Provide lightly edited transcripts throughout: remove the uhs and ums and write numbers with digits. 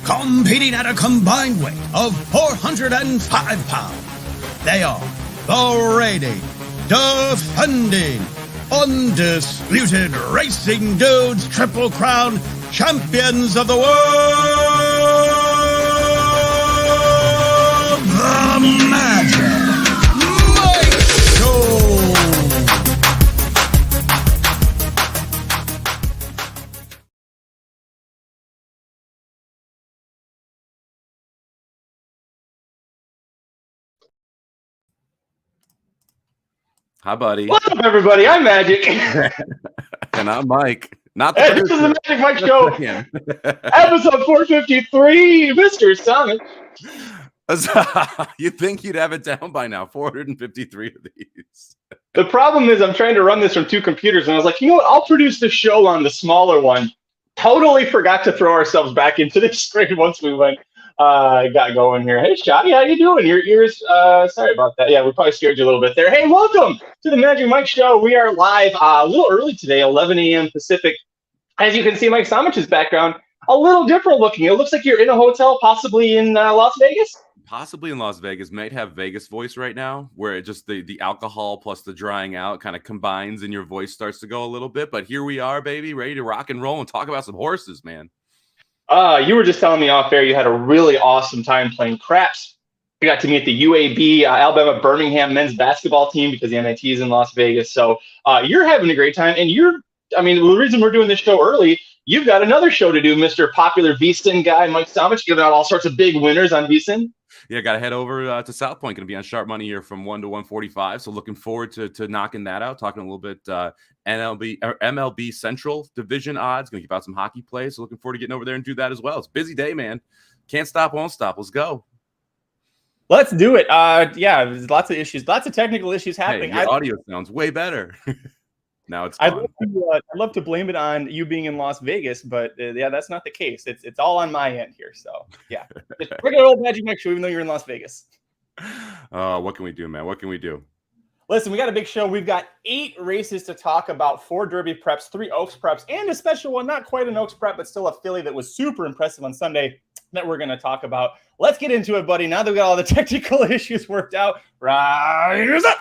competing at a combined weight of 405 pounds. They are the reigning, defending, undisputed Racing Dudes Triple Crown champions of the world, the Magic Mike Show. Hi, buddy. What's up, everybody? I'm Magic. And I'm Mike. Not the Hey, this is the Magic Mike Show. Episode 453, Mr. Somich. You'd think you'd have it down by now. 453 of these. The problem is I'm trying to run this from two computers, and I was like, you know what? I'll produce the show on the smaller one. Totally forgot to throw ourselves back into the screen once we got going here. Hey, Shotty, how you doing? Your ears, sorry about that. Yeah, we probably scared you a little bit there. Hey, welcome to the Magic Mike Show. We are live a little early today, 11 a.m. Pacific. As you can see, Mike Somich's background, a little different looking. It looks like you're in a hotel, possibly in Las Vegas. Possibly in Las Vegas. Might have Vegas voice right now, where it just the alcohol plus the drying out kind of combines and your voice starts to go a little bit. But here we are, baby, ready to rock and roll and talk about some horses, man. You were just telling me off air you had a really awesome time playing craps. You got to meet the UAB Alabama Birmingham men's basketball team because the NIT is in Las Vegas. So you're having a great time. And the reason we're doing this show early, you've got another show to do, Mr. Popular VSiN guy, Mike Somich, giving out all sorts of big winners on VSiN. Yeah, got to head over to South Point. Going to be on Sharp Money here from 1 to 145. So looking forward to knocking that out. Talking a little bit MLB Central Division odds. Going to give out some hockey plays. So looking forward to getting over there and do that as well. It's a busy day, man. Can't stop, won't stop. Let's go. Let's do it. Yeah, there's lots of issues, lots of technical issues happening. Hey, your audio sounds way better. Now it's gone. I'd love to blame it on you being in Las Vegas, but yeah, that's not the case. It's all on my end here. So yeah, just regular old Magic Mike Show, even though you're in Las Vegas. What can we do, man? What can we do? Listen, we got a big show. We've got 8 races to talk about, 4 Derby preps, 3 Oaks preps, and a special one, not quite an Oaks prep, but still a filly that was super impressive on Sunday that we're going to talk about. Let's get into it, buddy. Now that we got all the technical issues worked out, riders up.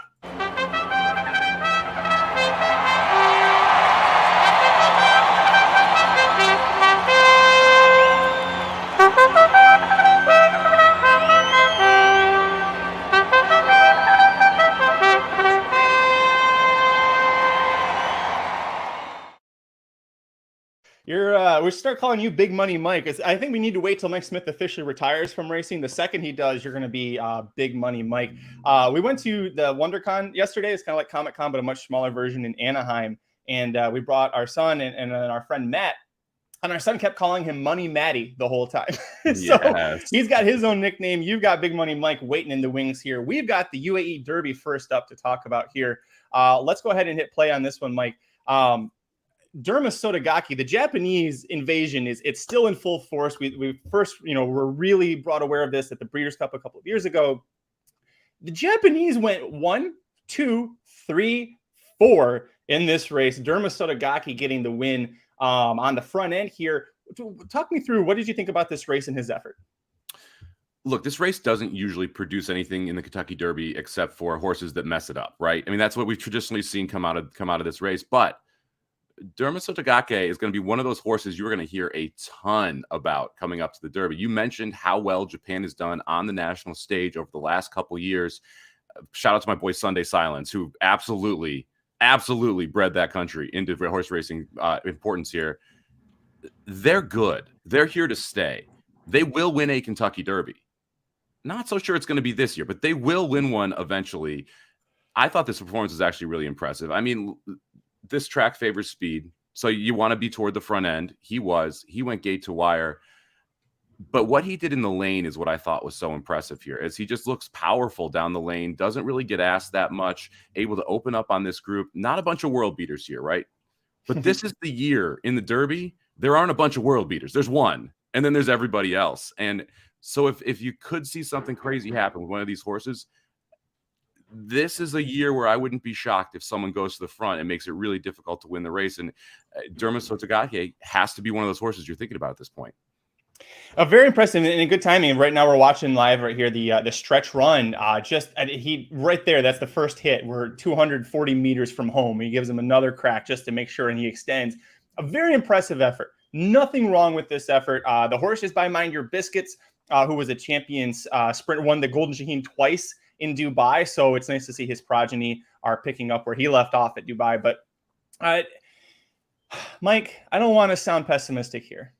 We start calling you Big Money Mike. I think we need to wait till Mike Smith officially retires from racing. The second he does, you're going to be Big Money Mike. We went to the WonderCon yesterday. It's kind of like Comic-Con, but a much smaller version in Anaheim. And we brought our son and our friend Matt. And our son kept calling him Money Matty the whole time. So yes. He's got his own nickname. You've got Big Money Mike waiting in the wings here. We've got the UAE Derby first up to talk about here. Let's go ahead and hit play on this one, Mike. Derma Sotogake, the Japanese invasion it's still in full force. We first, were really brought aware of this at the Breeders' Cup a couple of years ago. The Japanese went 1, 2, 3, 4 in this race. Derma Sotogake getting the win on the front end here. Talk me through, what did you think about this race and his effort? Look, this race doesn't usually produce anything in the Kentucky Derby except for horses that mess it up, right? I mean, that's what we've traditionally seen come out of this race, but Derma Sotogake is going to be one of those horses you're going to hear a ton about coming up to the Derby. You mentioned how well Japan has done on the national stage over the last couple of years. Shout out to my boy Sunday Silence, who absolutely bred that country into horse racing importance here. They're good. They're here to stay. They will win a Kentucky Derby. Not so sure it's going to be this year, but they will win one eventually. I thought this performance was actually really impressive. I mean, this track favors speed, so you want to be toward the front end. He went gate to wire, but what he did in the lane is what I thought was so impressive here, as he just looks powerful down the lane, doesn't really get asked that much, able to open up on this group. Not a bunch of world beaters here, right? But this is the year in the Derby, there aren't a bunch of world beaters. There's one, and then there's everybody else. And so if you could see something crazy happen with one of these horses, this is a year where I wouldn't be shocked if someone goes to the front and makes it really difficult to win the race. And Derma Sotogake has to be one of those horses you're thinking about at this point. Very impressive and good timing. Right now we're watching live right here the stretch run. He right there. That's the first hit. We're 240 meters from home. He gives him another crack just to make sure, and he extends. A very impressive effort. Nothing wrong with this effort. The horse is by Mind Your Biscuits, who was a champions sprint, won the Golden Shaheen twice in Dubai. So it's nice to see his progeny are picking up where he left off at Dubai. But Mike, I don't want to sound pessimistic here.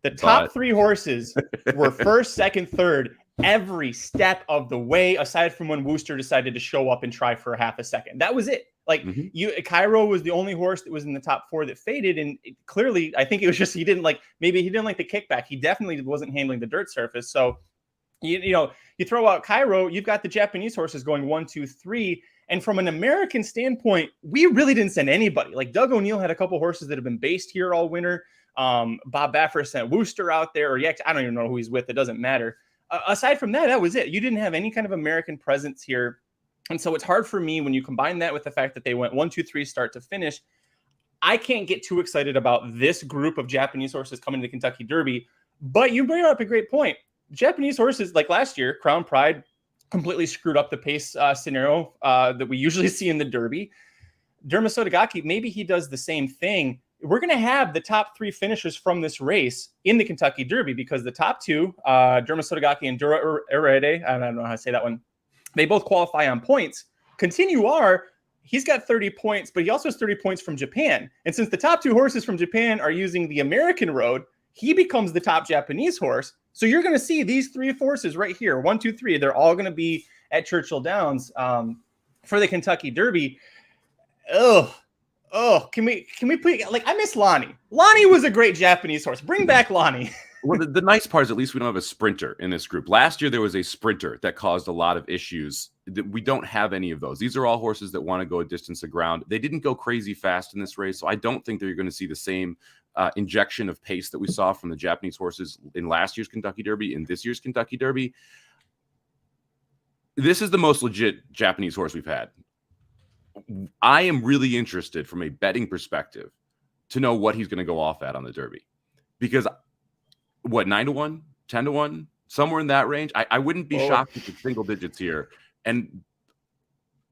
The top three horses were first, second, third every step of the way, aside from when Wooster decided to show up and try for a half a second. That was it. Like Cairo was the only horse that was in the top four that faded. And clearly, I think it was just maybe he didn't like the kickback. He definitely wasn't handling the dirt surface. So, you throw out Cairo, you've got the Japanese horses going 1, 2, 3. And from an American standpoint, we really didn't send anybody. Like Doug O'Neill had a couple horses that have been based here all winter. Bob Baffer sent Wooster out there, or I don't even know who he's with. It doesn't matter. Aside from that, that was it. You didn't have any kind of American presence here. And so it's hard for me when you combine that with the fact that they went 1, 2, 3 start to finish. I can't get too excited about this group of Japanese horses coming to the Kentucky Derby. But you bring up a great point. Japanese horses, like last year, Crown Pride completely screwed up the pace scenario that we usually see in the Derby. Derma Sotogake, maybe he does the same thing. We're going to have the top 3 finishers from this race in the Kentucky Derby because the top 2, Derma Sotogake and Dura Erede, I don't know how to say that one, they both qualify on points. Continuar, he's got 30 points, but he also has 30 points from Japan. And since the top 2 horses from Japan are using the American road, he becomes the top Japanese horse. So you're going to see these 3 horses right here, 1, 2, 3. They're all going to be at Churchill Downs for the Kentucky Derby. Can we please, I miss Lonnie. Lonnie was a great Japanese horse. Bring back Lonnie. Well, the nice part is at least we don't have a sprinter in this group. Last year, there was a sprinter that caused a lot of issues. We don't have any of those. These are all horses that want to go a distance of ground. They didn't go crazy fast in this race, so I don't think that you're going to see the same injection of pace that we saw from the Japanese horses in last year's Kentucky Derby and this year's Kentucky Derby. This is the most legit Japanese horse we've had. I am really interested from a betting perspective to know what he's going to go off at on the Derby. Because, 9-1, 10-1, somewhere in that range? I wouldn't be shocked if it's single digits here. And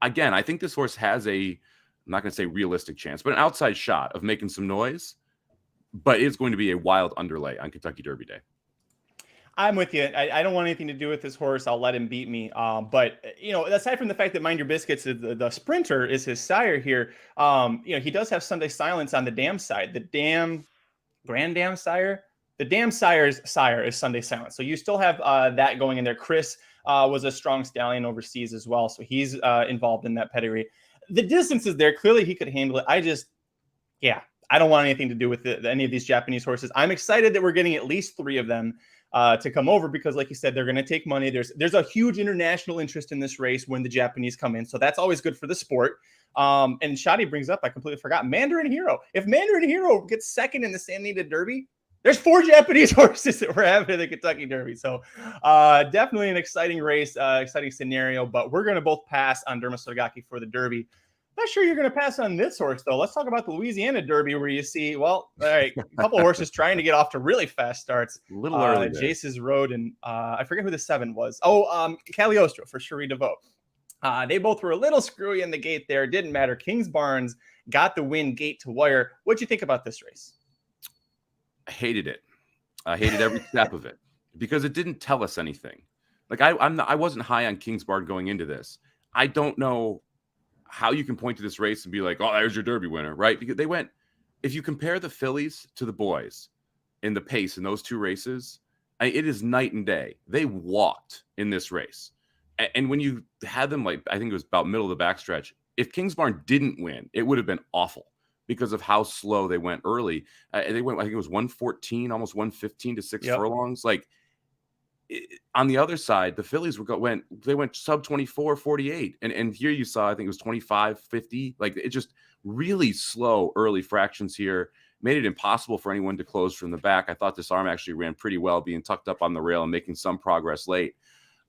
again, I think this horse has I'm not going to say realistic chance, but an outside shot of making some noise. But it's going to be a wild underlay on Kentucky Derby Day. I'm with you. I don't want anything to do with this horse. I'll let him beat me. But aside from the fact that Mind Your Biscuits, the sprinter, is his sire here. He does have Sunday Silence on the dam side. The Grand Dam sire. The dam sire's sire is Sunday Silence. So you still have that going in there. Chris was a strong stallion overseas as well, so he's involved in that pedigree. The distance is there. Clearly, he could handle it. I don't want anything to do with any of these Japanese horses. I'm excited that we're getting at least 3 of them to come over because, like you said, they're going to take money. There's a huge international interest in this race when the Japanese come in, so that's always good for the sport. And Shadi brings up, I completely forgot, Mandarin Hero. If Mandarin Hero gets second in the San Anita Derby, there's 4 Japanese horses that we're having in the Kentucky Derby. So definitely an exciting race, exciting scenario, but we're going to both pass on Derma Sotogake for the Derby. Not sure you're going to pass on this horse, though. Let's talk about the Louisiana Derby, where you see, a couple horses trying to get off to really fast starts. A little early. Jace's Road, and I forget who the 7 was. Cagliostro for Cherie DeVoe. They both were a little screwy in the gate there. Didn't matter. Kingsbarns got the win gate to wire. What'd you think about this race? I hated it. I hated every step of it because it didn't tell us anything. I wasn't high on Kingsbarn going into this. I don't know how you can point to this race and be like, oh, there's your Derby winner, right? Because if you compare the fillies to the boys in the pace in those 2 races, it is night and day. They walked in this race. And when you had them, I think it was about middle of the backstretch, if Kingsbarn didn't win, it would have been awful because of how slow they went early. They went, I think it was 114, almost 115 to 6 furlongs. On the other side, the fillies went sub 24, 48. And here you saw, I think it was 25, 50. It just really slow early fractions here. Made it impossible for anyone to close from the back. I thought this arm actually ran pretty well, being tucked up on the rail and making some progress late.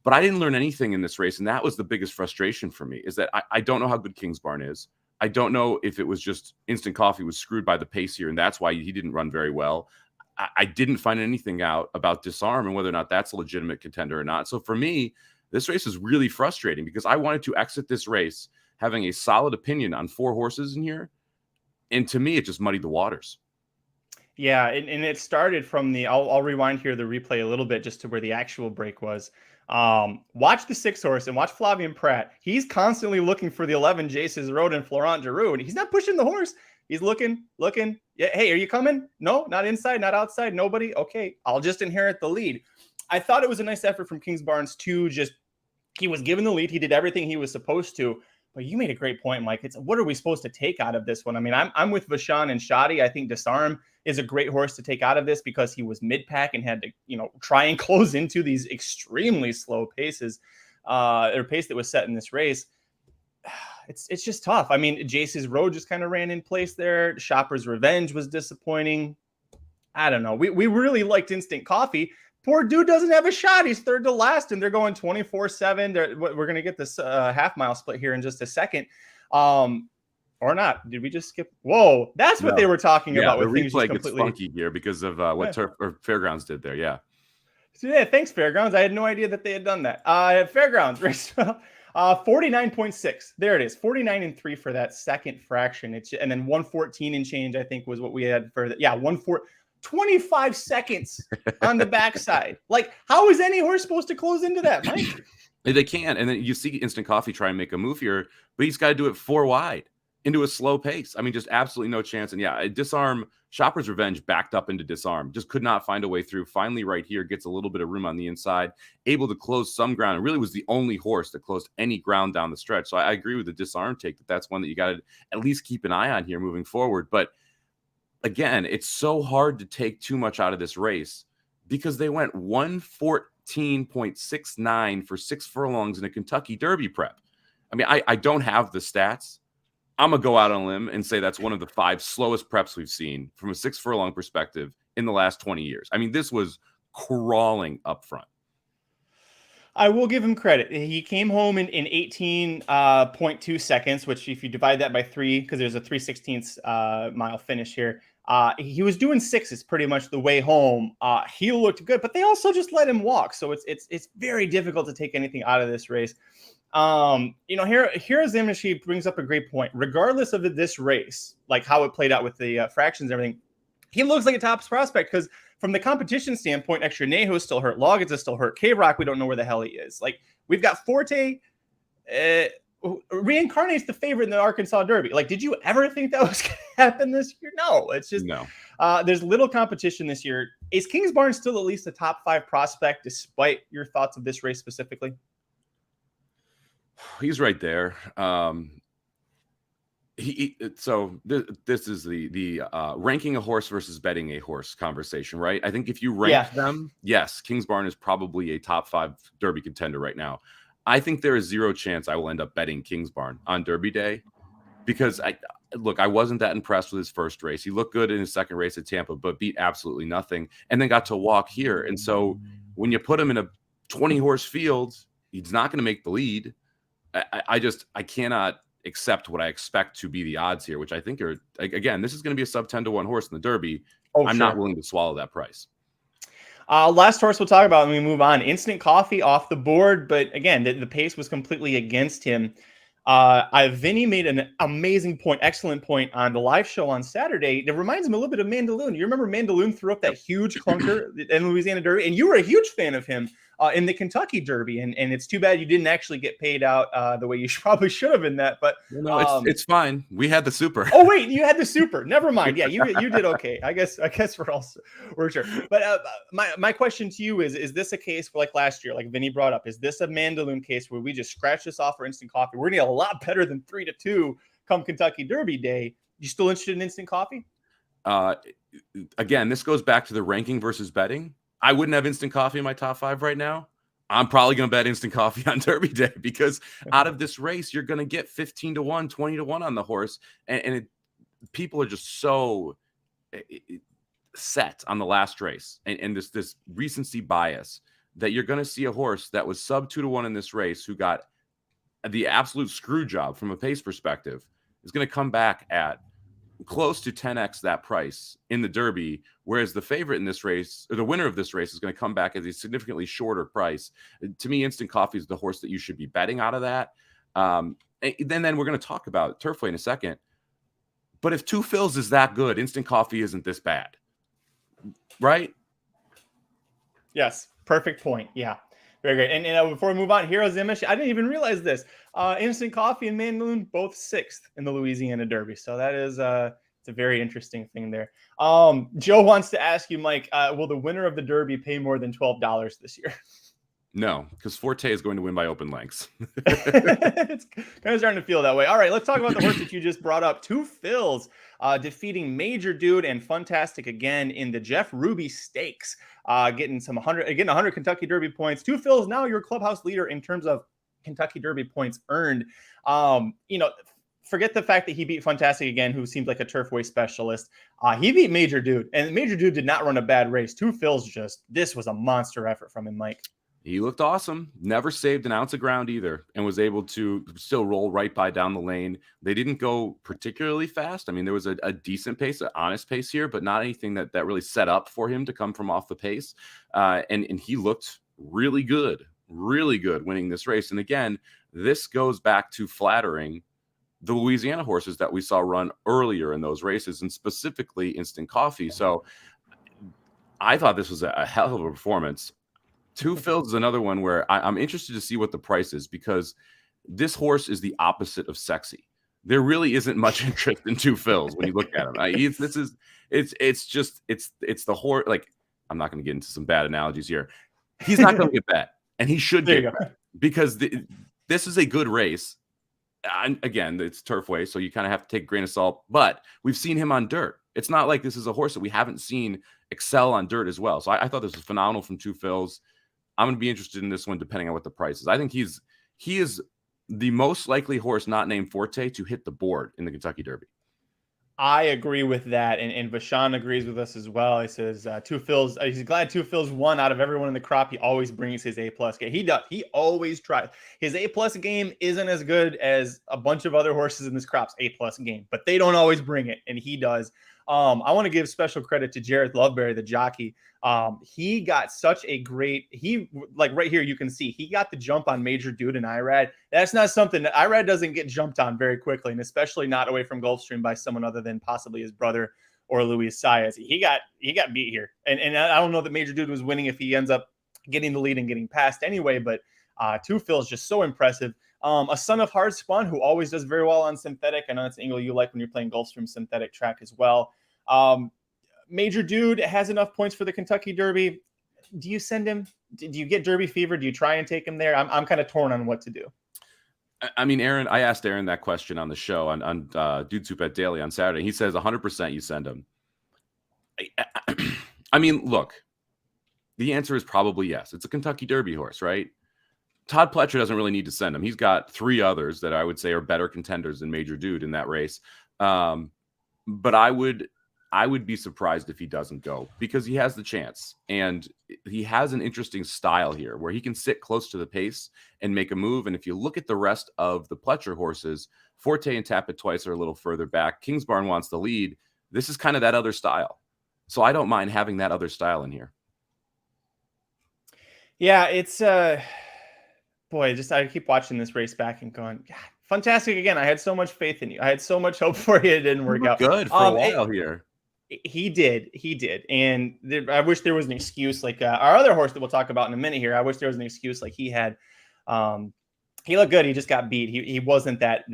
But I didn't learn anything in this race. And that was the biggest frustration for me, is that I don't know how good Kingsbarn is. I don't know if it was just Instant Coffee was screwed by the pace here, and that's why he didn't run very well. I didn't find anything out about Disarm and whether or not that's a legitimate contender or not. So for me, this race is really frustrating because I wanted to exit this race having a solid opinion on 4 horses in here. And to me, it just muddied the waters. Yeah, and it started from the, I'll rewind here the replay a little bit just to where the actual break was. Watch the 6 horse and watch Flavien Prat. He's constantly looking for the 11 Jace's Road and Florent Giroux, and he's not pushing the horse. He's looking. Yeah, hey, are you coming? No, not inside, not outside, nobody. Okay, I'll just inherit the lead. I thought it was a nice effort from Kingsbarns too. Just he was given the lead. He did everything he was supposed to. But you made a great point, Mike. It's what are we supposed to take out of this one? I mean, I'm with Vachon and Shadi. I think Disarm is a great horse to take out of this because he was mid-pack and had to, try and close into these extremely slow paces, or pace that was set in this race. It's just tough. I mean, Jace's Road just kind of ran in place there. Shopper's Revenge was disappointing. I don't know. We really liked Instant Coffee. Poor dude doesn't have a shot. He's third to last, and they're going 24-7. We're going to get this half-mile split here in just a second. Or not. Did we just skip? Whoa, that's what they were talking about. The with things replay gets funky here because of what Turf or Fairgrounds did there. Yeah. So yeah, thanks, Fairgrounds. I had no idea that they had done that. Fairgrounds race 49.6. There it is. 49-3 for that second fraction. And then 114 and change, I think, was what we had for that. Yeah, 25 seconds on the backside. Like, how is any horse supposed to close into that, Mike? They can. And then you see Instant Coffee try and make a move here, but he's got to do it 4 wide into a slow pace. I mean, just absolutely no chance. And yeah, Disarm, Shopper's Revenge backed up into Disarm, just could not find a way through. Finally, right here, gets a little bit of room on the inside, able to close some ground. It really was the only horse that closed any ground down the stretch. So I agree with the Disarm take that's one that you got to at least keep an eye on here moving forward. But again, it's so hard to take too much out of this race because they went 114.69 for 6 furlongs in a Kentucky Derby prep. I mean, I don't have the stats. I'm going to go out on a limb and say that's one of the 5 slowest preps we've seen from a 6 furlong perspective in the last 20 years. I mean, this was crawling up front. I will give him credit. He came home in 18.2 seconds, which if you divide that by 3, because there's a 3/16 mile finish here, he was doing 6s pretty much the way home. He looked good, but they also just let him walk. So it's very difficult to take anything out of this race. Here Zimnishi brings up a great point. Regardless of this race, like how it played out with the fractions and everything, he looks like a top prospect because from the competition standpoint, Extra Neho is still hurt. Loggins is still hurt. K-Rock, we don't know where the hell he is. Like, we've got Forte, reincarnates the favorite in the Arkansas Derby. Like, did you ever think that was going to happen this year? No, it's just, no. There's little competition this year. Is Kingsbarns still at least a top 5 prospect, despite your thoughts of this race specifically? He's right there. This is the ranking a horse versus betting a horse conversation, right? I think if you rank them, yes, Kingsbarn is probably a top 5 Derby contender right now. I think there is 0 chance I will end up betting Kingsbarn on Derby Day because I wasn't that impressed with his first race. He looked good in his second race at Tampa, but beat absolutely nothing, and then got to walk here. And so when you put him in a 20 horse field, he's not going to make the lead. I cannot accept what I expect to be the odds here, which I think are, again, this is going to be a sub 10-1 horse in the Derby. I'm not willing to swallow that price. Last horse we'll talk about when we move on. Instant Coffee off the board, but again, the pace was completely against him. Vinny made an amazing point, excellent point on the live show on Saturday. It reminds him a little bit of Mandaloon. You remember Mandaloon threw up that huge clunker in Louisiana Derby, and you were a huge fan of him in the Kentucky Derby, and it's too bad you didn't actually get paid out the way you probably should have in that. But it's fine. We had the super. Oh wait, you had the super. Never mind. Yeah, you did okay. I guess we're sure. But my question to you is this a case for like last year, like Vinny brought up? Is this a Mandaloon case where we just scratch this off for Instant Coffee? We're gonna get a lot better than 3-2 come Kentucky Derby Day. You still interested in Instant Coffee? Again, this goes back to the ranking versus betting. I wouldn't have Instant Coffee in my top 5 right now. I'm probably going to bet Instant Coffee on Derby Day because out of this race, you're going to get 15-1, 20-1 on the horse. People are just so set on the last race and this recency bias that you're going to see a horse that was sub 2-1 in this race who got the absolute screw job from a pace perspective is going to come back at close to 10x that price in the Derby, whereas the favorite in this race, or the winner of this race, is going to come back at a significantly shorter price. To me, Instant Coffee is the horse that you should be betting out of that. Then we're going to talk about Turfway in a second. But if Two Phils is that good, Instant Coffee isn't this bad, right? Yes, perfect point. Yeah, very great. And before we move on, Heroes Image, I didn't even realize this. Instant Coffee and Mandaloon both 6th in the Louisiana Derby. So that is it's a very interesting thing there. Joe wants to ask you, Mike, will the winner of the Derby pay more than $12 this year? No, because Forte is going to win by open lengths. It's kind of starting to feel that way. All right, let's talk about the horse that you just brought up. Two Phils defeating Major Dude and Funtastic again in the Jeff Ruby Stakes, getting 100 Kentucky Derby points. Two Phils now your clubhouse leader in terms of Kentucky Derby points earned. Forget the fact that he beat Funtastic again, who seems like a Turfway specialist. He beat Major Dude, and Major Dude did not run a bad race. Two Phils this was a monster effort from him, Mike. He looked awesome. Never saved an ounce of ground either, and was able to still roll right by down the lane. They didn't go particularly fast. I mean, there was a decent pace, an honest pace here, but not anything that really set up for him to come from off the pace. And he looked really good winning this race. And again, this goes back to flattering the Louisiana horses that we saw run earlier in those races, and specifically Instant Coffee. So I thought this was a hell of a performance. Two Phils is another one where I'm interested to see what the price is, because this horse is the opposite of sexy. There really isn't much interest in Two Phils when you look at him. It's the horse. Like, I'm not going to get into some bad analogies here. He's not going to get bet, and he should get bet, because this is a good race. And again, it's Turfway, so you kind of have to take a grain of salt. But we've seen him on dirt. It's not like this is a horse that we haven't seen excel on dirt as well. So I thought this was phenomenal from Two Phils. I'm going to be interested in this one, depending on what the price is. I think he is the most likely horse not named Forte to hit the board in the Kentucky Derby. I agree with that, and Vashon agrees with us as well. He says Two Phils. He's glad Two Phils won out of everyone in the crop. He always brings his A+ game. He does. He always tries. His A+ game isn't as good as a bunch of other horses in this crop's A+ game, but they don't always bring it, and he does. I want to give special credit to Jareth Loveberry, the jockey. He got such a great, like right here, you can see he got the jump on Major Dude and Irad. That's not something that Irad doesn't get jumped on very quickly, and especially not away from Gulfstream by someone other than possibly his brother or Luis Saez. He got beat here. And I don't know that Major Dude was winning if he ends up getting the lead and getting past anyway, but Two Phils just so impressive. A Son of Hard Spun, who always does very well on synthetic. I know that's an angle you like when you're playing Gulfstream synthetic track as well. Major Dude has enough points for the Kentucky Derby. Do you send him? Do you get Derby fever? Do you try and take him there? I'm kind of torn on what to do. I mean, Aaron, I asked Aaron that question on the show on Dude Soup at Daily on Saturday. He says 100% you send him. I mean, look, the answer is probably yes. It's a Kentucky Derby horse, right? Todd Pletcher doesn't really need to send him. He's got 3 others that I would say are better contenders than Major Dude in that race. But I would be surprised if he doesn't go, because he has the chance, and he has an interesting style here where he can sit close to the pace and make a move. And if you look at the rest of the Pletcher horses, Forte and Tap It Twice are a little further back. Kingsbarn wants the lead. This is kind of that other style. So I don't mind having that other style in here. Yeah, it's boy, I keep watching this race back and going, God, fantastic again. I had so much faith in you. I had so much hope for you. It didn't work out. Good for a while here. He did. And I wish there was an excuse like our other horse that we'll talk about in a minute here. I wish there was an excuse like he had. He looked good. He just got beat. He wasn't that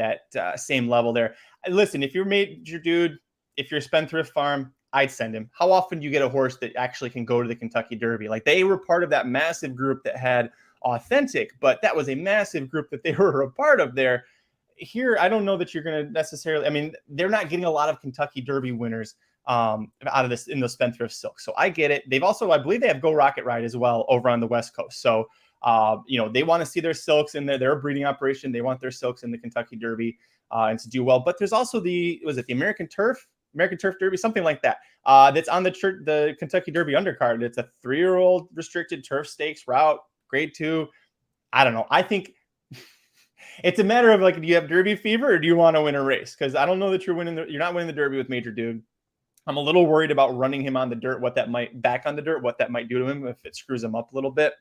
same level there. Listen, if you're Major Dude, if you're Spendthrift Farm, I'd send him. How often do you get a horse that actually can go to the Kentucky Derby? Like, they were part of that massive group that had Authentic, but that was a massive group that they were a part of there. Here, I don't know that you're going to necessarily, I mean, they're not getting a lot of Kentucky Derby winners out of this in the Spendthrift Silk. So I get it. They've also, I believe they have Go Rocket Ride as well over on the West Coast. So, they want to see their silks in there. They're a breeding operation. They want their silks in the Kentucky Derby and to do well. But there's also the American Turf Derby, something like that. That's on the Kentucky Derby undercard. It's a 3-year-old restricted turf stakes route, grade 2. I don't know. I think It's a matter of like, do you have Derby fever or do you want to win a race? Because I don't know that you're not winning the Derby with Major Dude. I'm a little worried about running him on the dirt, what that might do to him if it screws him up a little bit.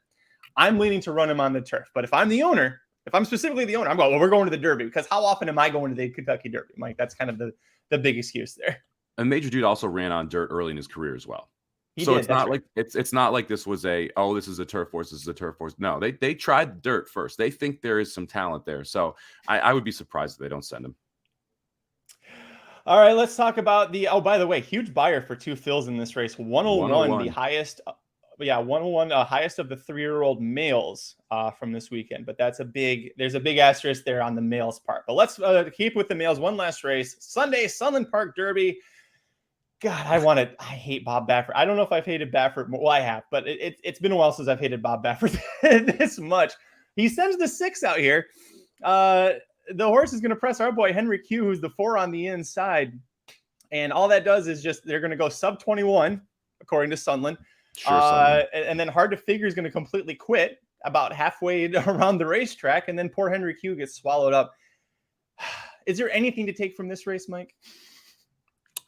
I'm leaning to run him on the turf. But if I'm the owner, if I'm specifically the owner, I'm going, well, we're going to the Derby, because how often am I going to the Kentucky Derby, Mike? That's kind of the big excuse there. And Major Dude also ran on dirt early in his career as well. It's not like this was this is a turf horse. This is a turf horse. No, they tried dirt first. They think there is some talent there. So I would be surprised if they don't send him. All right, let's talk about by the way, huge buyer for 2 fills in this race. 101, the highest. 101, highest of the 3-year-old males from this weekend. But there's a big asterisk there on the males part. But let's keep with the males. One last race. Sunday, Sunland Park Derby. God, I hate Bob Baffert. I don't know if I've hated Baffert more. Well, I have, but it's been a while since I've hated Bob Baffert this much. He sends the 6 out here. The horse is going to press our boy Henry Q, who's the 4 on the inside. And all that does is they're going to go sub 21, according to Sunland. Sure, and then Hard to Figure is going to completely quit about halfway around the racetrack. And then poor Henry Q gets swallowed up. Is there anything to take from this race, Mike?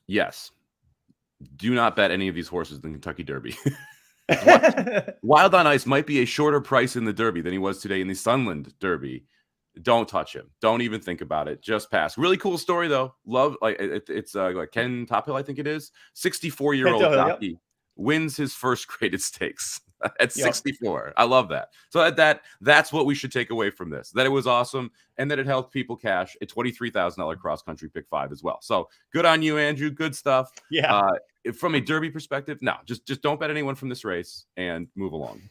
Yes. Do not bet any of these horses in the Kentucky Derby. Wild on Ice might be a shorter price in the Derby than he was today in the Sunland Derby. Don't touch him. Don't even think about it. Just pass. Really cool story though. Love it's like Ken Tophill, I think it is. 64-year-old jockey wins his first graded stakes at 64. Yep. I love that. So that's what we should take away from this. That it was awesome and that it helped people cash a $23,000 cross country pick 5 as well. So good on you, Andrew. Good stuff. Yeah. From a Derby perspective, no, just don't bet anyone from this race and move along.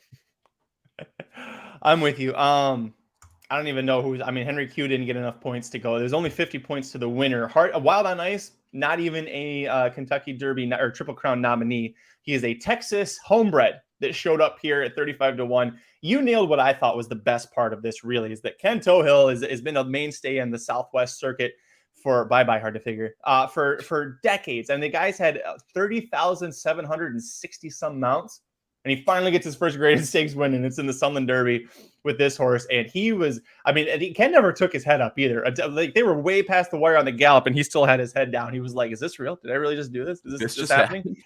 I'm with you. I don't even know Henry Q didn't get enough points to go. There's only 50 points to the winner. Wild on Ice, not even a Kentucky Derby or Triple Crown nominee. He is a Texas homebred that showed up here at 35-1. You nailed what I thought was the best part of this, really, is that Ken Tophill has been a mainstay in the Southwest circuit for Hard to Figure for decades. And the guy's had 30,760 some mounts. And he finally gets his first graded stakes win, and it's in the Sunland Derby with this horse. And Ken never took his head up either. Like, they were way past the wire on the gallop, and he still had his head down. He was like, "Is this real? Did I really just do this? Is this just happening?"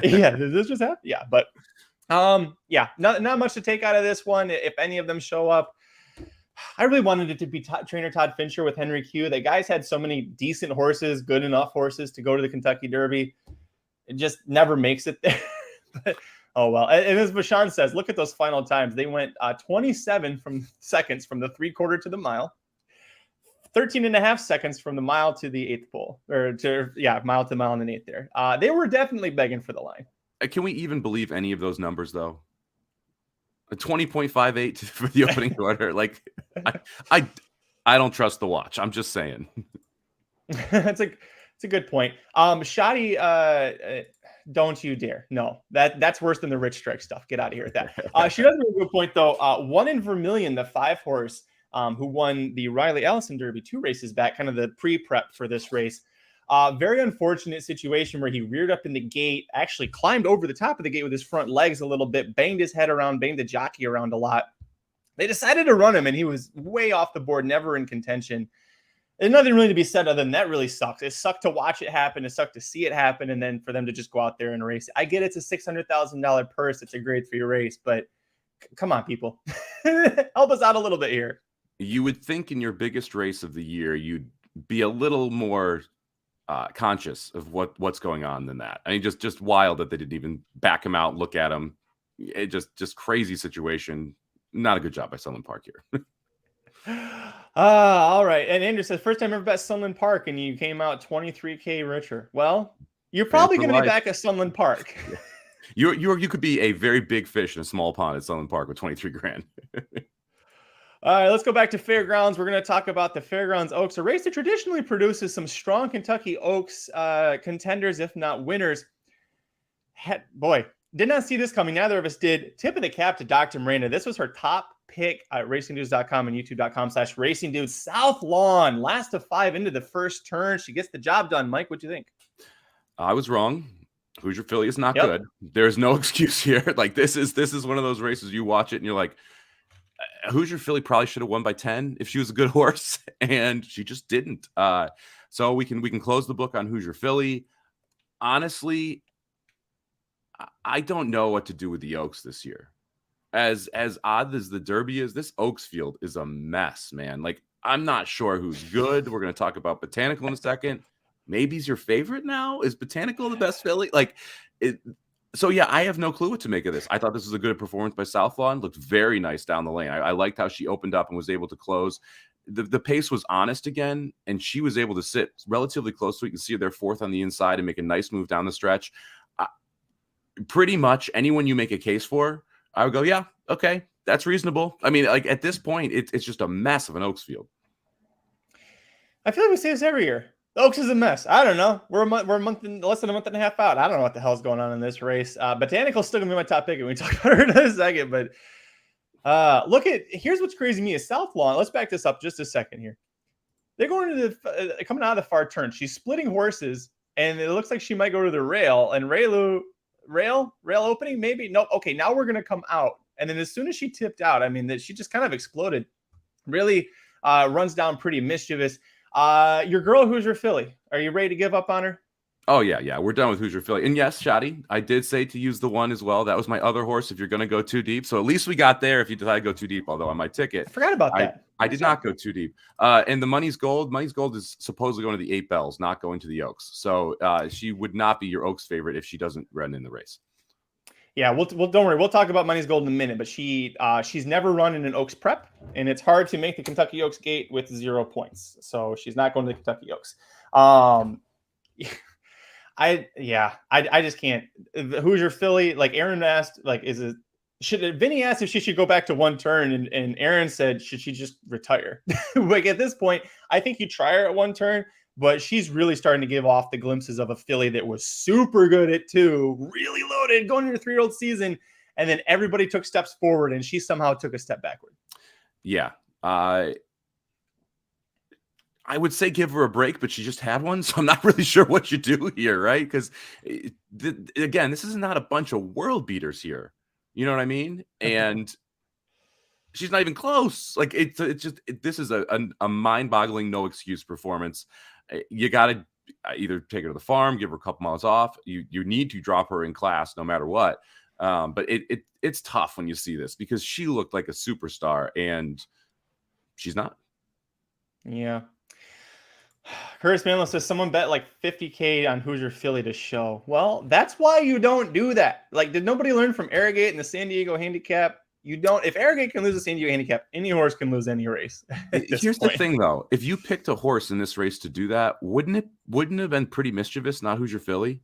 Yeah, did this just happen? Yeah, but not much to take out of this one. If any of them show up, I really wanted it to be trainer Todd Fincher with Henry Q. The guys had so many decent horses, good enough horses to go to the Kentucky Derby. It just never makes it there. But, oh, well. And as Bashan says, look at those final times. They went 27 seconds from the 3/4 to the mile, 13.5 seconds from the mile to the 8th pole, mile to mile and an 8th there. They were definitely begging for the line. Can we even believe any of those numbers, though? A 20.58 for the opening order. Like, I don't trust the watch. I'm just saying. It's a good point. Shoddy, don't you dare. No, that's worse than the Rich Strike stuff. Get out of here with that. She does make a good point, though. One in Vermilion, the 5 horse who won the Riley Allison Derby 2 races back, kind of the pre-prep for this race. Very unfortunate situation where he reared up in the gate, actually climbed over the top of the gate with his front legs a little bit, banged his head around, banged the jockey around a lot. They decided to run him, and he was way off the board, never in contention. There's nothing really to be said other than that really sucks. It sucked to watch it happen. It sucked to see it happen, and then for them to just go out there and race. I get it's a $600,000 purse. It's a grade for your race, but come on, people. Help us out a little bit here. You would think in your biggest race of the year, you'd be a little more conscious of what's going on than that. I mean, just wild that they didn't even back him out, look at him. It just crazy situation. Not a good job by Sunland Park here. All right. And Andrew says, first time ever bet Sunland Park, and you came out 23K richer. Well, you're probably going to be back at Sunland Park. Yeah. You could be a very big fish in a small pond at Sunland Park with 23 grand. All right, let's go back to Fairgrounds. We're going to talk about the Fairgrounds Oaks, a race that traditionally produces some strong Kentucky Oaks contenders, if not winners. Boy, did not see this coming. Neither of us did. Tip of the cap to Dr. Miranda. This was her top pick at racingdudes.com and youtube.com/racingdudes. South Lawn, last of 5 into the first turn. She gets the job done. Mike, what'd you think? I was wrong. Hoosier Philly is not good. There's no excuse here. Like, this is one of those races you watch it and you're like, Hoosier Philly probably should have won by 10 if she was a good horse, and she just didn't. So we can close the book on Hoosier Philly. Honestly, I don't know what to do with the Oaks this year. As odd as the Derby is, this Oaks field is a mess, man. Like, I'm not sure who's good. We're going to talk about Botanical in a second. Maybe he's your favorite now. Is Botanical the best filly? Like, so yeah, I have no clue what to make of this. I thought this was a good performance by Southlawn. Looked very nice down the lane. I liked how she opened up and was able to close. The pace was honest again, and she was able to sit relatively close to it. You can see her there fourth on the inside and make a nice move down the stretch. Pretty much anyone you make a case for, I would go, yeah, okay, that's reasonable. I mean, like, at this point, it's just a mess of an Oaks field. I feel like we say this every year. The Oaks is a mess. I don't know. We're a month and less than a month and a half out. I don't know what the hell's going on in this race. Botanical's still gonna be my top pick, and we talk about her in a second. But here's what's crazy to me is Southlawn. Let's back this up just a second here. They're going to coming out of the far turn. She's splitting horses, and it looks like she might go to the rail. And rail opening, maybe. No, okay. Now we're gonna come out, and then as soon as she tipped out, I mean, that she just kind of exploded. Really runs down pretty mischievous. Your girl Hoosier Philly, are you ready to give up on her? Oh, yeah. We're done with Hoosier Philly. And yes, Shotty, I did say to use the one as well. That was my other horse if you're going to go too deep. So at least we got there if you decide to go too deep, although on my ticket. I forgot about that. I did not go too deep. And the Money's Gold. Money's Gold is supposedly going to the 8 Bells, not going to the Oaks. So she would not be your Oaks favorite if she doesn't run in the race. Yeah, we'll don't worry. We'll talk about Money's Gold in a minute, but she's never run in an Oaks prep, and it's hard to make the Kentucky Oaks gate with 0 points. So she's not going to the Kentucky Oaks. I just can't. The Hoosier Philly, like Aaron asked, like, Vinny asked if she should go back to one turn, and Aaron said, should she just retire? Like, at this point, I think you try her at one turn, but she's really starting to give off the glimpses of a filly that was super good at 2, really loaded, going into the 3-year-old season, and then everybody took steps forward, and she somehow took a step backward. Yeah. I would say give her a break, but she just had one, so I'm not really sure what you do here, right? Because, again, this is not a bunch of world beaters here. You know what I mean? And she's not even close. Like, this is a mind-boggling, no excuse performance. You got to either take her to the farm, give her a couple miles off. You need to drop her in class no matter what. But it's tough when you see this because she looked like a superstar and she's not. Yeah. Curtis Manlow says someone bet like $50K on Hoosier Philly to show. Well, that's why you don't do that. Like, did nobody learn from Arrogate and the San Diego handicap? You don't. If Arrogate can lose a San Diego handicap, any horse can lose any race. Here's the thing, though. If you picked a horse in this race to do that, wouldn't it have been pretty mischievous, not Hoosier Philly?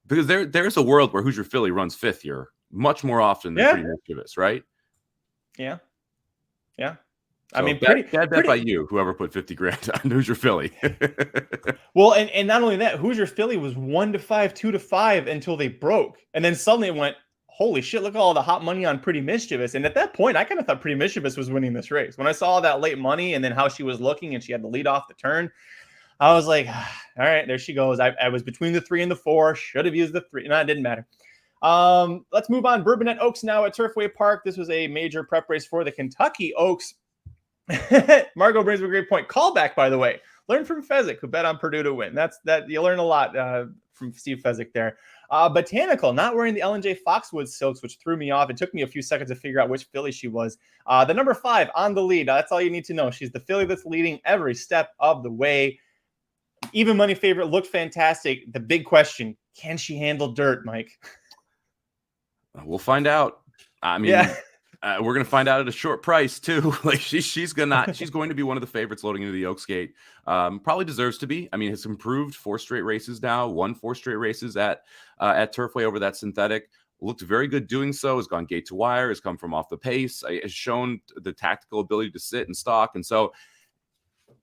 Because there's a world where Hoosier Philly runs 5th here much more often than pretty mischievous, right? Yeah. Yeah. So I mean, bad bet by you, whoever put 50 grand on Hoosier Philly. Well, and not only that, Hoosier Philly was 1-5, 2-5 until they broke. And then suddenly it went, holy shit, look at all the hot money on Pretty Mischievous. And at that point, I kind of thought Pretty Mischievous was winning this race. When I saw that late money and then how she was looking and she had the lead off the turn, I was like, all right, there she goes. I was between the 3 and the 4. Should have used the 3. No, it didn't matter. Let's move on. Bourbonnette Oaks now at Turfway Park. This was a major prep race for the Kentucky Oaks. Margot brings up a great point. Callback, by the way. Learn from Fezzik, who bet on Purdue to win. That you learn a lot from Steve Fezzik there. Botanical, not wearing the Ellen J. Foxwood silks, which threw me off. It took me a few seconds to figure out which filly she was. The number 5 on the lead. That's all you need to know. She's the filly that's leading every step of the way. Even money favorite, looked fantastic. The big question, can she handle dirt, Mike? We'll find out. I mean, yeah. We're going to find out at a short price too. Like she's going to be one of the favorites loading into the Oaks Gate. Probably deserves to be. I mean, it's improved 4 straight races now. Won 4 straight races at Turfway over that synthetic. Looked very good doing so. Has gone gate to wire. Has come from off the pace. Has shown the tactical ability to sit and stalk. And so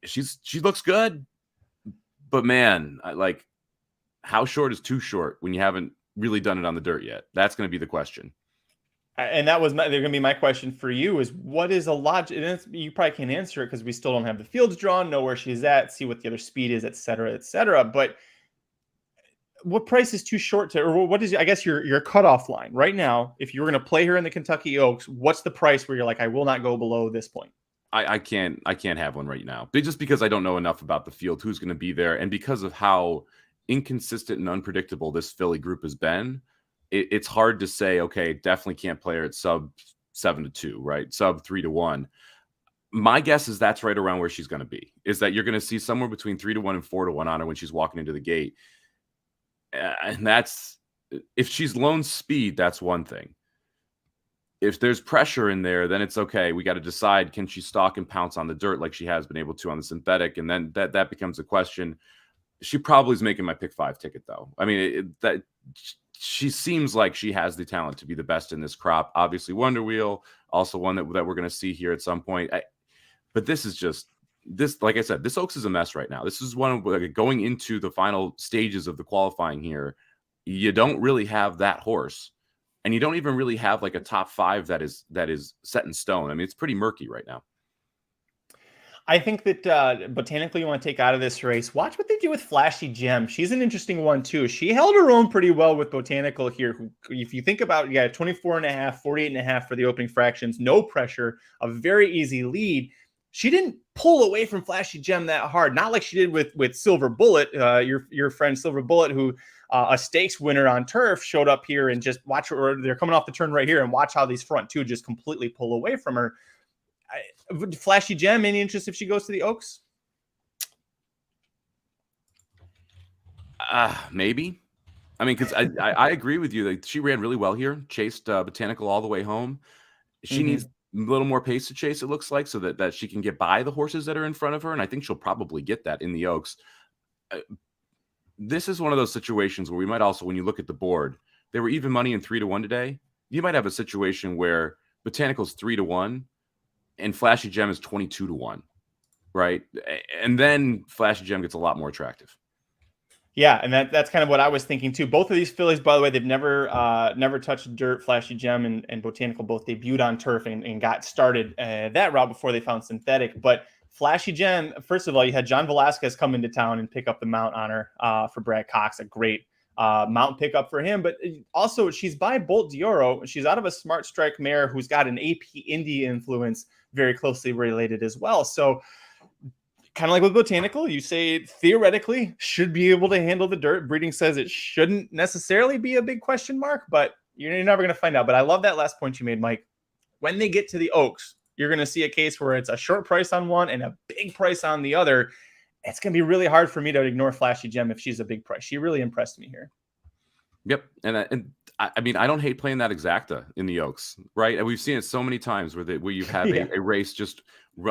she looks good. But man, like, how short is too short when you haven't really done it on the dirt yet? That's going to be the question. And that was they're going to be my question for you is what is a logic? And you probably can't answer it because we still don't have the fields drawn, know where she's at, see what the other speed is, et cetera, et cetera. But what price is too short to, or what is, I guess, your cutoff line right now? If you were going to play her in the Kentucky Oaks, what's the price where you're like, I will not go below this point? I can't have one right now, just because I don't know enough about the field, who's going to be there, and because of how inconsistent and unpredictable this Philly group has been. It's hard to say, okay, definitely can't play her at sub 7-2, right? Sub 3-1. My guess is that's right around where she's going to be, is that you're going to see somewhere between 3-1 and 4-1 on her when she's walking into the gate. And that's, if she's lone speed, that's one thing. If there's pressure in there, then it's okay. We got to decide, can she stalk and pounce on the dirt like she has been able to on the synthetic? And then that becomes a question. She probably is making my pick 5 ticket, though. I mean, she seems like she has the talent to be the best in this crop. Obviously, Wonder Wheel, also one that we're going to see here at some point. But this is just this. Like I said, this Oaks is a mess right now. This is one of going into the final stages of the qualifying here. You don't really have that horse, and you don't even really have like a top 5 that is set in stone. I mean, it's pretty murky right now. I think that botanically you want to take out of this race. Watch what they do with Flashy Gem. She's an interesting one too. She held her own pretty well with Botanical here. If you think about, 24.5, 48.5 for the opening fractions, no pressure, a very easy lead. She didn't pull away from Flashy Gem that hard, not like she did with Silver Bullet, your friend Silver Bullet, who a stakes winner on turf, showed up here and just watch her. They're coming off the turn right here, and watch how these front two just completely pull away from her. Flashy Gem, any interest if she goes to the Oaks? Maybe. I mean, because I agree with you. Like, she ran really well here, chased Botanical all the way home. She needs a little more pace to chase, it looks like, so that she can get by the horses that are in front of her, and I think she'll probably get that in the Oaks. This is one of those situations where we might also, when you look at the board, they were even money in 3-1 today. You might have a situation where Botanical's 3-1, and Flashy Gem is 22-1, right? And then Flashy Gem gets a lot more attractive. Yeah, and that's kind of what I was thinking too. Both of these fillies, by the way, they've never touched dirt. Flashy Gem and Botanical both debuted on turf and got started that route before they found synthetic. But Flashy Gem, first of all, you had John Velasquez come into town and pick up the mount on her for Brad Cox, a great mount pickup for him. But also, she's by Bolt Dioro. She's out of a Smart Strike mare who's got an AP Indy influence, very closely related as well. So kind of like with Botanical, you say theoretically should be able to handle the dirt. Breeding says it shouldn't necessarily be a big question mark, but you're never going to find out. But I love that last point you made, Mike. When they get to the Oaks, you're going to see a case where it's a short price on one and a big price on the other. It's going to be really hard for me to ignore Flashy Gem if she's a big price. She really impressed me here. Yep. And I mean, I don't hate playing that exacta in the Oaks, right? And we've seen it so many times where you have a race, just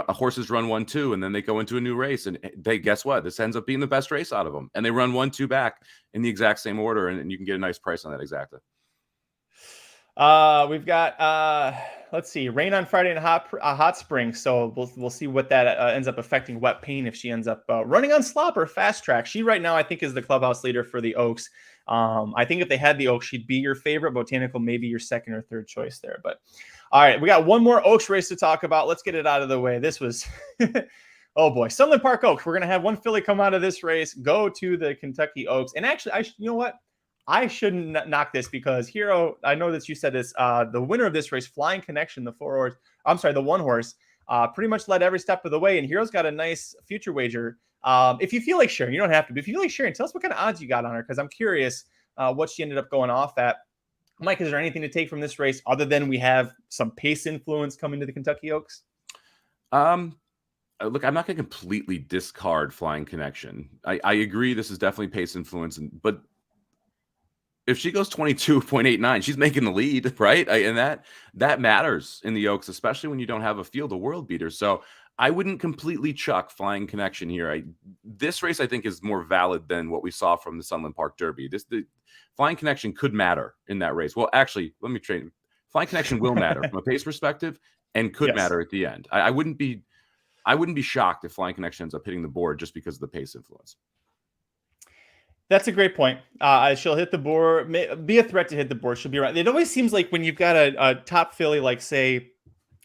horses run 1-2, and then they go into a new race, and they, guess what? This ends up being the best race out of them. And they run 1-2 back in the exact same order, and you can get a nice price on that exacta. We've got, let's see, rain on Friday and hot spring. So we'll see what that ends up affecting Wet Pain if she ends up running on slop or fast track. She right now, I think, is the clubhouse leader for the Oaks. I think if they had the Oaks, she'd be your favorite. Botanical, maybe your second or third choice there. But all right, we got one more Oaks race to talk about. Let's get it out of the way. This was, oh boy, Sunland Park Oaks. We're going to have one filly come out of this race, go to the Kentucky Oaks. And actually, you know what? I shouldn't knock this because Hero, I know that you said this, the winner of this race, Flying Connection, the one horse, pretty much led every step of the way. And Hero's got a nice future wager. If you feel like sharing, you don't have to, but if you feel like sharing, tell us what kind of odds you got on her, because I'm curious what she ended up going off at. Mike, is there anything to take from this race other than we have some pace influence coming to the Kentucky Oaks? Look, I'm not going to completely discard Flying Connection. I agree this is definitely pace influence, but if she goes 22.89, she's making the lead, right? And that matters in the Oaks, especially when you don't have a field of world beaters. So I wouldn't completely chuck Flying Connection here. This race, I think, is more valid than what we saw from the Sunland Park Derby. The Flying Connection could matter in that race. Well, actually, let me trade. Flying Connection will matter from a pace perspective and could matter at the end. I wouldn't be shocked if Flying Connection ends up hitting the board just because of the pace influence. That's a great point. She'll hit the board, be a threat to hit the board. She'll be right. It always seems like when you've got a top filly, like say,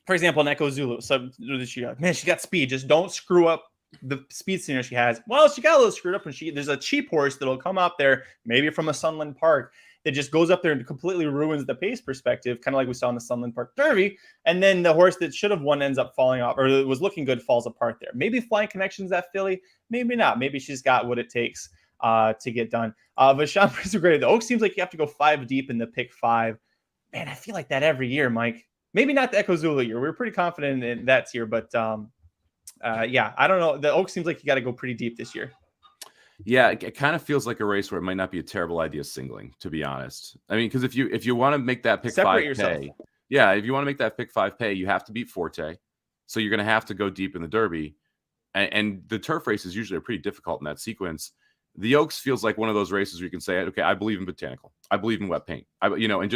for example, an Echo Zulu. So she got speed. Just don't screw up the speed senior she has. Well, she got a little screwed up when there's a cheap horse that'll come out there, maybe from a Sunland Park, that just goes up there and completely ruins the pace perspective, kind of like we saw in the Sunland Park Derby. And then the horse that should have won ends up falling off, or was looking good, falls apart there. Maybe Flying Connection's that filly, maybe not. Maybe she's got what it takes to get done. But Sean Great, the Oaks seems like you have to go 5 deep in the pick 5. Man, I feel like that every year, Mike. Maybe not the Echo Zulu year. We were pretty confident in that year, but yeah, I don't know. The Oaks seems like you got to go pretty deep this year. Yeah, it kind of feels like a race where it might not be a terrible idea singling, to be honest. I mean, because if you want to make that pick Separate 5 yourself. pay, yeah, if you want to make that pick 5 pay, you have to beat Forte. So you're going to have to go deep in the Derby, and the turf races usually are pretty difficult in that sequence. The Oaks feels like one of those races where you can say, okay, I believe in botanical, I believe in wet paint, and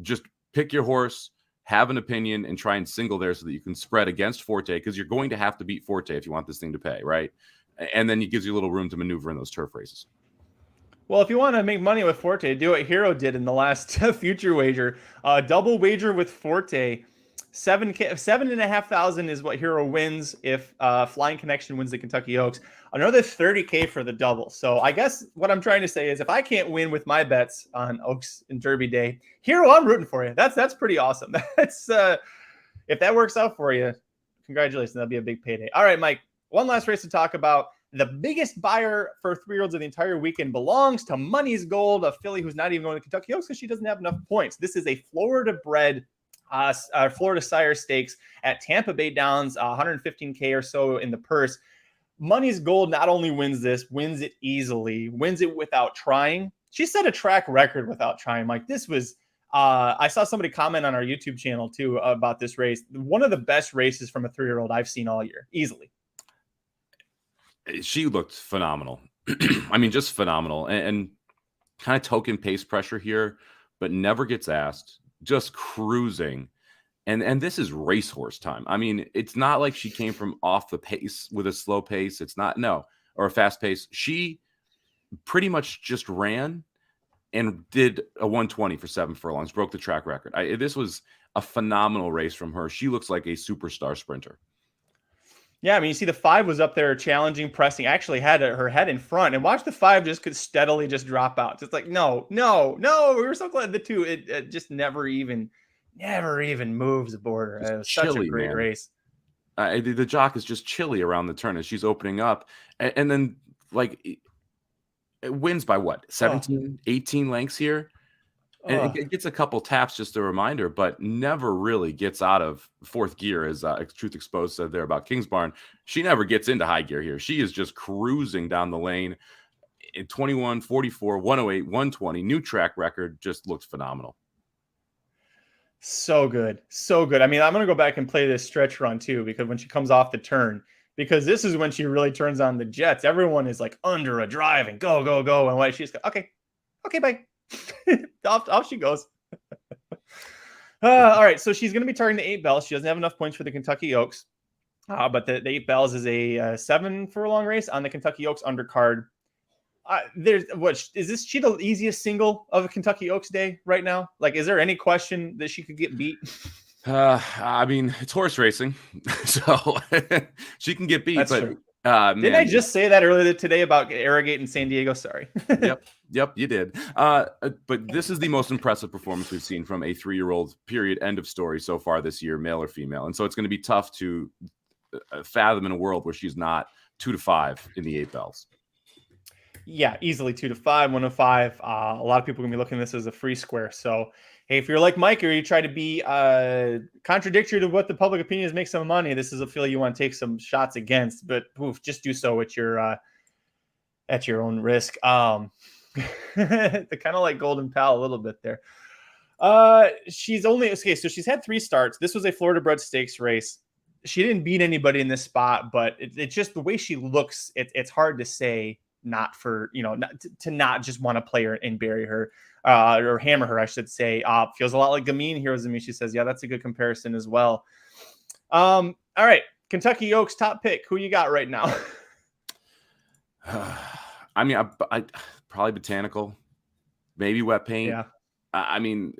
just pick your horse, have an opinion, and try and single there so that you can spread against Forte, because you're going to have to beat Forte if you want this thing to pay, right? And then it gives you a little room to maneuver in those turf races. Well, if you want to make money with Forte, do what Hero did in the last future wager. Double wager with Forte. 7,500 is what Hero wins if Flying Connection wins the Kentucky Oaks. Another 30K for the double. So I guess what I'm trying to say is if I can't win with my bets on Oaks and Derby Day, Hero, I'm rooting for you. That's pretty awesome. That's if that works out for you, congratulations. That'll be a big payday. All right, Mike. One last race to talk about. The biggest buyer for 3-year-olds of the entire weekend belongs to Money's Gold, a filly who's not even going to Kentucky Oaks because she doesn't have enough points. This is a Florida-bred Florida Sire Stakes at Tampa Bay Downs, 115K or so in the purse. Money's Gold not only wins this, wins it easily, wins it without trying. She set a track record without trying. Mike, this was I saw somebody comment on our YouTube channel too about this race. One of the best races from a 3-year-old I've seen all year, easily. She looked phenomenal. I mean, just phenomenal, and kind of token pace pressure here, but never gets asked, just cruising. And this is racehorse time. I mean, it's not like she came from off the pace with a slow pace. It's not, no, or a fast pace. She pretty much just ran and did a 120 for 7 furlongs, broke the track record. This was a phenomenal race from her. She looks like a superstar sprinter. Yeah, I mean, you see the 5 was up there challenging, pressing, actually had her head in front, and watch the 5 just could steadily just drop out. Just like, no. We were so glad the 2, it just never even moves the border. It was such a great race. The jock is just chilly around the turn as she's opening up. And then, like, it wins by what? 17, 18 lengths here? And it gets a couple taps, just a reminder, but never really gets out of 4th gear, as Truth Exposed said there about Kingsbarn. She never gets into high gear here. She is just cruising down the lane in 21, 44, 108, 120. New track record, just looks phenomenal. So good. I mean, I'm going to go back and play this stretch run too, because when she comes off the turn, because this is when she really turns on the jets. Everyone is like under a drive and go. And why she's okay, bye. off she goes. All right, so she's going to be targeting the 8 bells. She doesn't have enough points for the Kentucky Oaks, but the 8 bells is a 7 furlong race on the Kentucky Oaks undercard. Is she the easiest single of a Kentucky Oaks day right now? Like, is there any question that she could get beat? I mean, it's horse racing, so she can get beat. That's but true. Didn't I just say that earlier today about Arrogate in San Diego? Sorry. Yep, you did. But this is the most impressive performance we've seen from a 3-year-old, period, end of story so far this year, male or female. And so it's going to be tough to fathom in a world where she's not 2-5 in the 8 bells. Yeah, easily 2-5, 105. A lot of people are going to be looking at this as a free square. So, hey, if you're like Mike or you try to be contradictory to what the public opinion is, make some money, this is a field you want to take some shots against. But just do so at your own risk. Kind of like Golden Pal a little bit there. She's had 3 starts. This was a Florida bred stakes race. She didn't beat anybody in this spot, but it's just the way she looks. It's hard to say not to just want to play her and bury her or hammer her, I should say. Feels a lot like Gamine Heroes of Me. She says, yeah, that's a good comparison as well. All right, Kentucky Oaks top pick. Who you got right now? I mean, I probably Botanical, maybe Wet Paint. Yeah. I mean,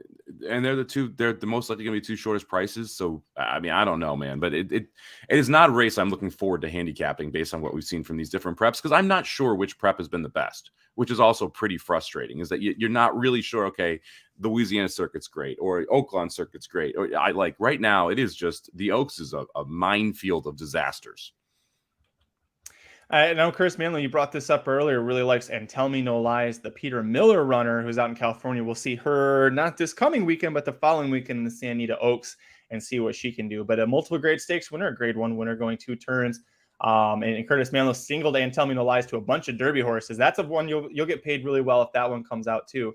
and they're the most likely going to be two shortest prices. So, I mean, I don't know, man, but it is not a race I'm looking forward to handicapping based on what we've seen from these different preps, because I'm not sure which prep has been the best, which is also pretty frustrating, is that you're not really sure, okay, the Louisiana circuit's great, or Oaklawn circuit's great. Or right now, it is just, the Oaks is a minefield of disasters. I know Chris Manley, you brought this up earlier, really likes And Tell Me No Lies, the Peter Miller runner who's out in California. We'll see her not this coming weekend, but the following weekend in the Santa Anita Oaks, and see what she can do. But a multiple grade stakes winner, a grade 1 winner, going 2 turns. And Curtis Manley singled And Tell Me No Lies to a bunch of Derby horses. That's a one you'll get paid really well if that one comes out too.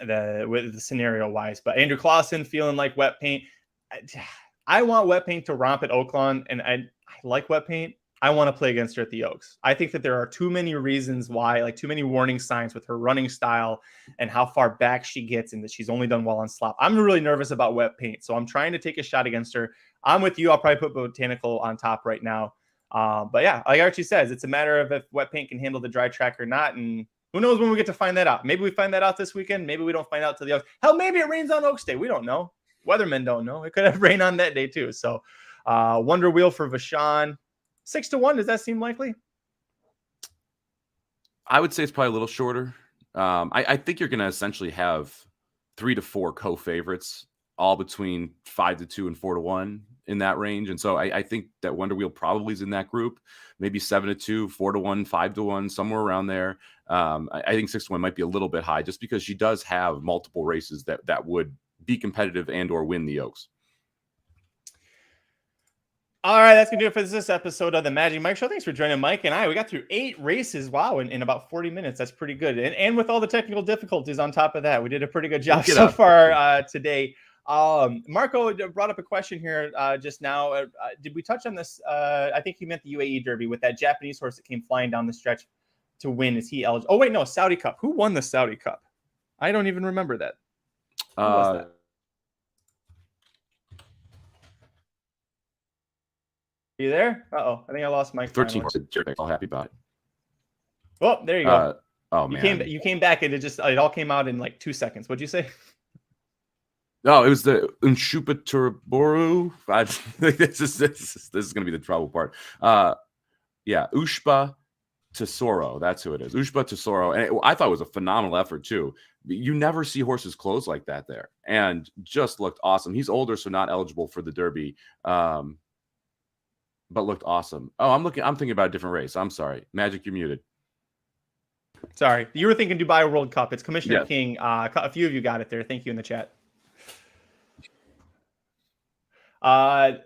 With the scenario wise, but Andrew Clausen feeling like Wet Paint. I want Wet Paint to romp at Oaklawn, and I like Wet Paint. I want to play against her at the Oaks. I think that there are too many reasons why, like too many warning signs with her running style and how far back she gets, and that she's only done well on slop. I'm really nervous about Wet Paint, so I'm trying to take a shot against her. I'm with you. I'll probably put Botanical on top right now. But yeah, like Archie says, it's a matter of if Wet Paint can handle the dry track or not, and who knows when we get to find that out. Maybe we find that out this weekend. Maybe we don't find out till the Oaks. Hell, maybe it rains on Oaks Day. We don't know. Weathermen don't know. It could have rain on that day too. So Wonder Wheel for Vachon. 6-1. Does that seem likely? I would say it's probably a little shorter. I think you're going to essentially have 3 to 4 co-favorites, all between 5-2 and 4-1 in that range. And so I think that Wonder Wheel probably is in that group, maybe 7-2, 4-1, 5-1, somewhere around there. I think 6-1 might be a little bit high, just because she does have multiple races that would be competitive and or win the Oaks. All right, that's going to do it for this episode of the Magic Mike Show. Thanks for joining Mike and I. We got through 8 races, wow, in about 40 minutes. That's pretty good. And with all the technical difficulties on top of that, we did a pretty good job so far today. Marco brought up a question here just now. Did we touch on this? I think he meant the UAE Derby with that Japanese horse that came flying down the stretch to win. Is he eligible? Oh, wait, no, Saudi Cup. Who won the Saudi Cup? I don't even remember that. Who was that? You there? Uh-oh. I think I lost Mike. 13. All happy about it. Oh, there you go. Oh, man. You came back and it all came out in like 2 seconds. What'd you say? No, it was the Unshupa Turaboru. This is going to be the trouble part. Yeah, Ushpa Tesoro. That's who it is. Ushpa Tesoro. And I thought it was a phenomenal effort, too. You never see horses close like that there. And just looked awesome. He's older, so not eligible for the Derby. But looked awesome. Oh, I'm thinking about a different race. I'm sorry. Magic, you're muted. Sorry. You were thinking Dubai World Cup. It's Commissioner King. A few of you got it there. Thank you in the chat.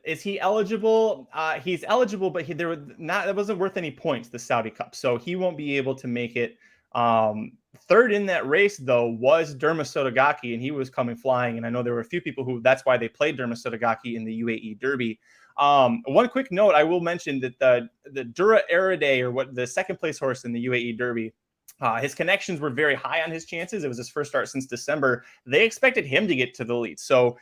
Is he eligible? He's eligible, but that wasn't worth any points, the Saudi Cup. So he won't be able to make it. Third in that race, though, was Derma Sotogake, and he was coming flying. And I know there were a few people who that's why they played Derma Sotogake in the UAE Derby. One quick note, I will mention that the Dura Eride, or what the second place horse in the UAE Derby, his connections were very high on his chances. It was his first start since December. They expected him to get to the lead. So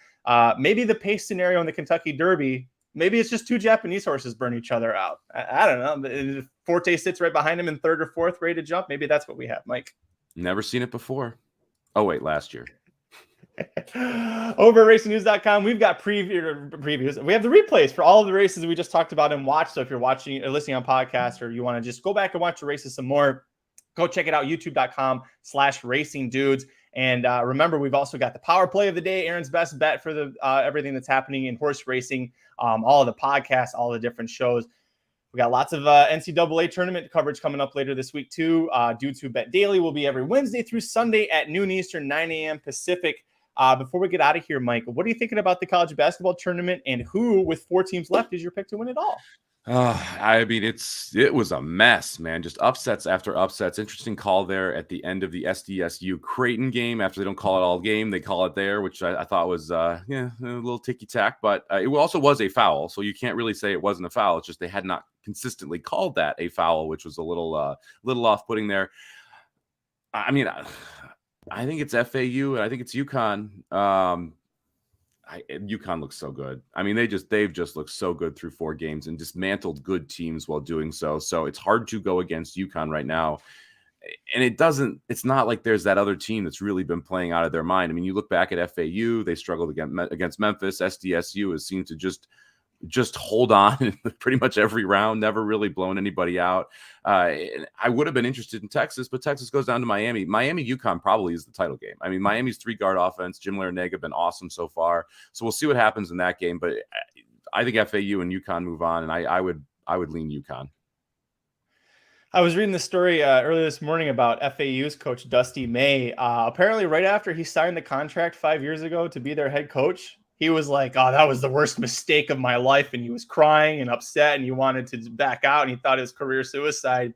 maybe the pace scenario in the Kentucky Derby, maybe it's just 2 Japanese horses burn each other out. I don't know. Forte sits right behind him in 3rd or 4th, ready to jump. Maybe that's what we have, Mike. Never seen it before. Oh, wait, last year. Over at racingnews.com, we've got previews. We have the replays for all of the races we just talked about and watched. So if you're watching or listening on podcast, or you want to just go back and watch the races some more, go check it out, youtube.com/racingdudes. And remember, we've also got the power play of the day, Aaron's best bet for the everything that's happening in horse racing, all of the podcasts, all the different shows. We got lots of NCAA tournament coverage coming up later this week too. Dudes Who Bet Daily will be every Wednesday through Sunday at noon Eastern, 9 a.m. Pacific. Before we get out of here, Mike, what are you thinking about the college basketball tournament, and who, with 4 teams left, is your pick to win it all? I mean, it was a mess, man. Just upsets after upsets. Interesting call there at the end of the SDSU Creighton game. After they don't call it all game, they call it there, which I thought was a little ticky-tack. But it also was a foul, so you can't really say it wasn't a foul. It's just they had not consistently called that a foul, which was a little off-putting there. I mean, I think it's FAU and I think it's UConn. UConn looks so good. I mean, they've just looked so good through 4 games and dismantled good teams while doing so. So it's hard to go against UConn right now. And it's not like there's that other team that's really been playing out of their mind. I mean, you look back at FAU, they struggled against Memphis. SDSU has seemed to just hold on in pretty much every round, never really blown anybody out. I would have been interested in Texas, but Texas goes down to Miami. UConn probably is the title game. I mean, Miami's 3-guard offense, Jim Larinaga have been awesome so far. So we'll see what happens in that game. But I think FAU and UConn move on, and I would lean UConn. I was reading the story earlier this morning about FAU's coach, Dusty May. Apparently, right after he signed the contract 5 years ago to be their head coach, he was like, oh, that was the worst mistake of my life. And he was crying and upset and he wanted to back out and he thought his career suicide.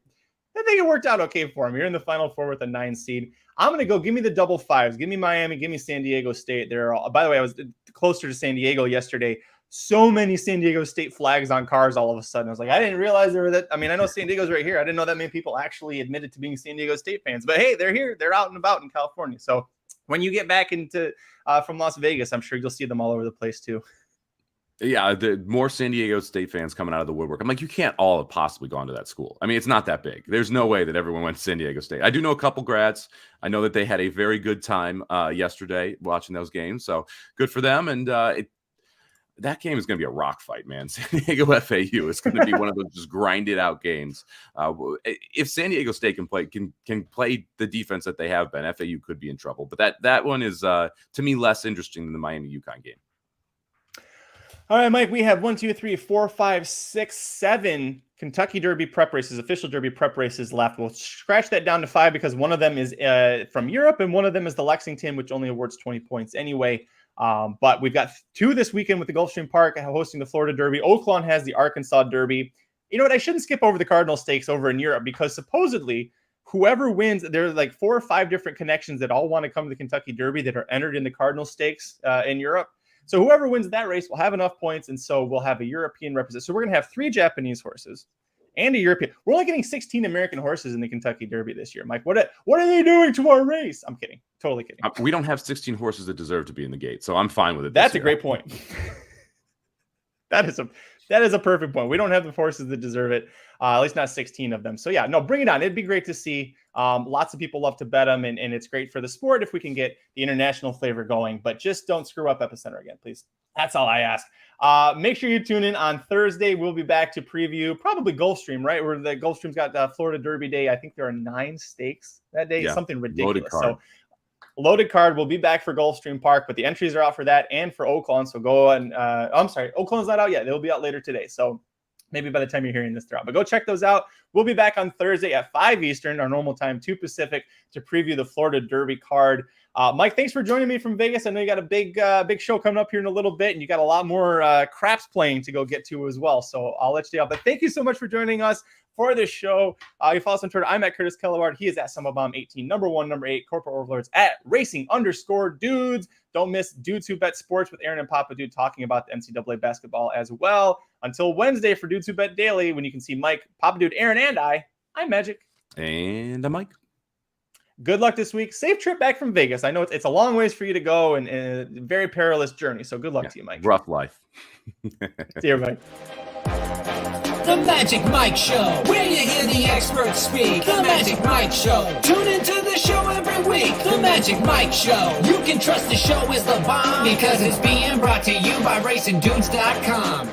I think it worked out okay for him. You're in the Final Four with a 9 seed. I'm going to go. Give me the double fives. Give me Miami. Give me San Diego State. By the way, I was closer to San Diego yesterday. So many San Diego State flags on cars all of a sudden. I was like, I didn't realize there were that. I mean, I know San Diego's right here. I didn't know that many people actually admitted to being San Diego State fans. But hey, they're here. They're out and about in California. So when you get back into from Las Vegas, I'm sure you'll see them all over the place too. Yeah, the more San Diego State fans coming out of the woodwork. I'm like, you can't all have possibly gone to that school. I mean, it's not that big. There's no way that everyone went to San Diego State. I do know a couple grads. I know that they had a very good time yesterday watching those games. So good for them. And that game is going to be a rock fight, man. San Diego FAU is going to be one of those just grinded out games. If San Diego State can play the defense that they have been, FAU could be in trouble. But that one is to me less interesting than the Miami UConn game. All right, Mike, we have 1, 2, 3, 4, 5, 6, 7 Kentucky Derby prep races, official Derby prep races left. We'll scratch that down to 5 because one of them is from Europe and one of them is the Lexington, which only awards 20 points anyway. But we've got 2 this weekend with the Gulfstream Park hosting the Florida Derby. Oaklawn has the Arkansas Derby. You know what? I shouldn't skip over the Cardinal Stakes over in Europe because supposedly whoever wins, there's like 4 or 5 different connections that all want to come to the Kentucky Derby that are entered in the Cardinal Stakes in Europe. So whoever wins that race will have enough points, and so we'll have a European representative. So we're going to have 3 Japanese horses and a European. We're only getting 16 American horses in the Kentucky Derby this year. Mike, what are they doing to our race? I'm kidding. Totally kidding. We don't have 16 horses that deserve to be in the gate, so I'm fine with it. That's a great point. That is a perfect point. We don't have the horses that deserve it, at least not 16 of them. So yeah, no, bring it on. It'd be great to see. Lots of people love to bet them, and it's great for the sport if we can get the international flavor going. But just don't screw up Epicenter again, please. That's all I ask. Make sure you tune in on Thursday. We'll be back to preview probably Gulfstream, right? Where the Gulfstream's got Florida Derby Day. I think there are 9 stakes that day. Yeah, something ridiculous. Loaded card. We'll be back for Gulfstream Park, but the entries are out for that and for Oaklawn. So go and I'm sorry, Oaklawn's not out yet. They'll be out later today. So maybe by the time you're hearing this, they're out. But go check those out. We'll be back on Thursday at 5 Eastern, our normal time, 2 Pacific, to preview the Florida Derby card. Mike, thanks for joining me from Vegas. I know you got a big show coming up here in a little bit, and you got a lot more craps playing to go get to as well. So I'll let you out. But thank you so much for joining us for this show. You follow us on Twitter. I'm at Curtis Kalleward. He is at Somobomb 18, number 1, number 8, corporate overlords at racing_dudes. Don't miss Dudes Who Bet Sports with Aaron and Papa Dude talking about the NCAA basketball as well. Until Wednesday for Dudes Who Bet Daily, when you can see Mike, Papa Dude, Aaron, and I'm Magic. And I'm Mike. Good luck this week. Safe trip back from Vegas. I know it's a long ways for you to go and a very perilous journey. So good luck to you, Mike. Rough life. See you, everybody. The Magic Mike Show, where you hear the experts speak. The Magic Mike Show. Tune into the show every week. The Magic Mike Show. You can trust the show is the bomb because it's being brought to you by RacingDudes.com.